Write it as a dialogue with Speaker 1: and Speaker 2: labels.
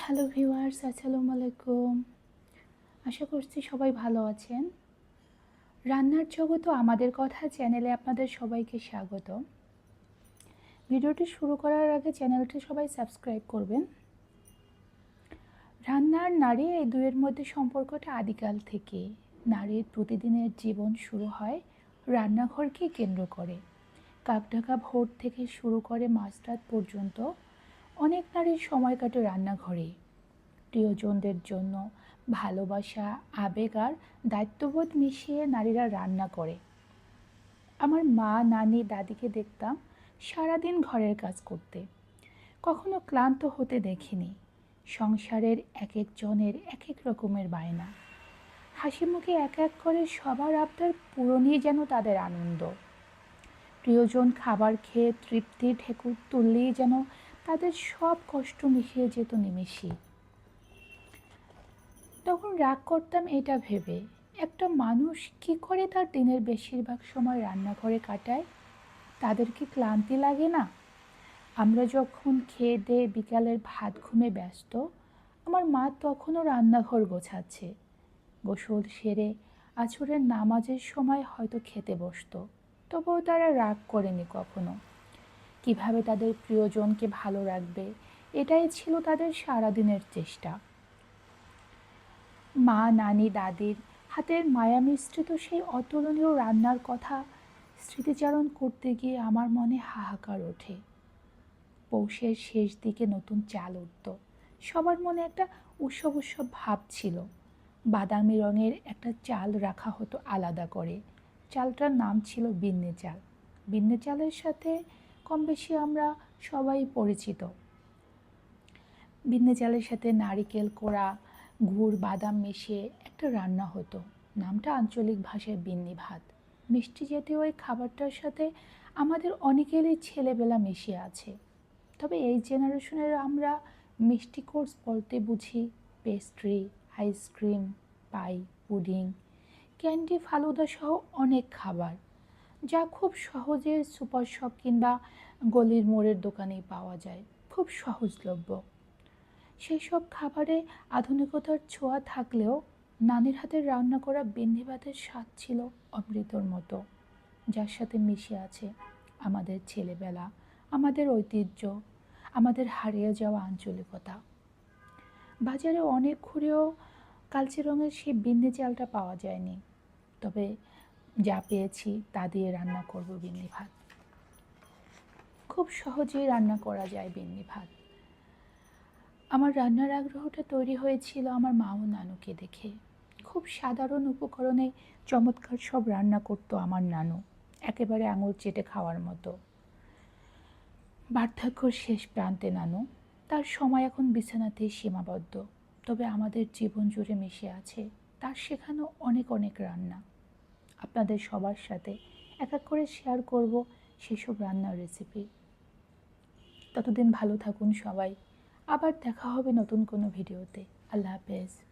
Speaker 1: Hello viewers, আসসালামু আলাইকুম। আশা করছি সবাই ভালো আছেন। রান্নার জগৎ ও আমাদের কথা চ্যানেলে আপনাদের সবাইকে স্বাগত। ভিডিওটি শুরু করার আগে চ্যানেলটি সবাই সাবস্ক্রাইব করবেন। রান্না আর নারী এই দুয়ের মধ্যে সম্পর্কটা আদিকাল থেকে। নারীর প্রতিদিনের জীবন শুরু হয় রান্নাঘরকে কেন্দ্র করে। কাকঢাকা ভোর থেকে শুরু করে মাঝরাত পর্যন্ত অনেক নারীর সময় কাটে রান্নাঘরে। প্রিয়জনদের জন্য ভালোবাসা, আবেগ আর দায়িত্ববোধ মিশিয়ে নারীরা রান্না করে। আমার মা, নানি, দাদিকে দেখতাম সারাদিন ঘরের কাজ করতে। কখনো ক্লান্ত হতে দেখিনি। সংসারের এক একজনের এক এক রকমের বায়না। হাসি মুখে এক এক করে সবার আবদার পূরণই যেন তাদের আনন্দ। প্রিয়জন খাবার খেয়ে তৃপ্তির ঢেকুর তুললেই যেন তাদের সব কষ্ট মিশিয়ে যেত নিমেষেই। তখন রাগ করতাম এটা ভেবে, একটা মানুষ কি করে তার দিনের বেশিরভাগ সময় রান্নাঘরে কাটায়? তাদের কি ক্লান্তি লাগে না? আমরা যখন খেয়ে দিয়ে বিকালের ভাত ঘুমে ব্যস্ত, আমার মা তখনও রান্নাঘর গোছাচ্ছে। গোসল সেরে আছরের নামাজের সময় হয়তো খেতে বসতো। তবুও তারা রাগ করেনি কখনো। কিভাবে তাদের প্রিয়জনকে ভালো রাখবে, এটাই ছিল তাদের সারাদিনের চেষ্টা। মা, নানি, দাদির হাতের মায়া মিশ্রিত সেই অতুলনীয় রান্নার কথা স্মৃতিচারণ করতে গিয়ে আমার মনে হাহাকার ওঠে। পৌষের শেষ দিকে নতুন চাল উঠত। সবার মনে একটা উৎসব উৎসব ভাব ছিল। বাদামি রঙের একটা চাল রাখা হতো আলাদা করে। চালটার নাম ছিল বিন্নি চাল। বিন্নি চালের সাথে কম বেশি আমরা সবাই পরিচিত। বিন্নি চালের সাথে নারিকেল কোড়া, গুড়, বাদাম মিশিয়ে একটা রান্না হতো। নামটা আঞ্চলিক ভাষায় বিন্নি ভাত। মিষ্টি জাতীয় ওই খাবারটার সাথে আমাদের অনেকেরই ছেলেবেলা মিশে আছে। তবে এই জেনারেশনের আমরা মিষ্টি কোর্স বলতে বুঝি পেস্ট্রি, আইসক্রিম, পাই, পুডিং, ক্যান্ডি, ফালুদা সহ অনেক খাবার, যা খুব সহজে সুপার শপ কিংবা গলির মোড়ের দোকানেই পাওয়া যায়। খুব সহজলভ্য। সেই সব খাবারে আধুনিকতার ছোঁয়া থাকলেও নানির হাতের রান্না করা বিন্নি ভাতের স্বাদ ছিল অমৃতর মতো, যার সাথে মিশে আছে আমাদের ছেলেবেলা, আমাদের ঐতিহ্য, আমাদের হারিয়ে যাওয়া আঞ্চলিকতা। বাজারে অনেক ঘুরেও কালচে রঙের সেই বিন্নি চালটা পাওয়া যায়নি। তবে যা পেয়েছি তা দিয়ে রান্না করব বিন্নি ভাত। খুব সহজেই রান্না করা যায় বিন্নি ভাত। আমার রান্নার আগ্রহটা তৈরি হয়েছিল আমার মা ও নানুকে দেখে। খুব সাধারণ উপকরণে চমৎকার সব রান্না করতো আমার নানু, একেবারে আঙুল চেটে খাওয়ার মতো। বার্ধক্যর শেষ প্রান্তে নানু, তার সময় এখন বিছানাতেই সীমাবদ্ধ। তবে আমাদের জীবন জুড়ে মিশে আছে তার শেখানো অনেক অনেক রান্না। আপনাদের সবার সাথে এক এক করে শেয়ার করব সেসব রান্নার রেসিপি। ততদিন ভালো থাকুন সবাই। আবার দেখা হবে নতুন কোনো ভিডিওতে। আল্লাহ হাফেজ।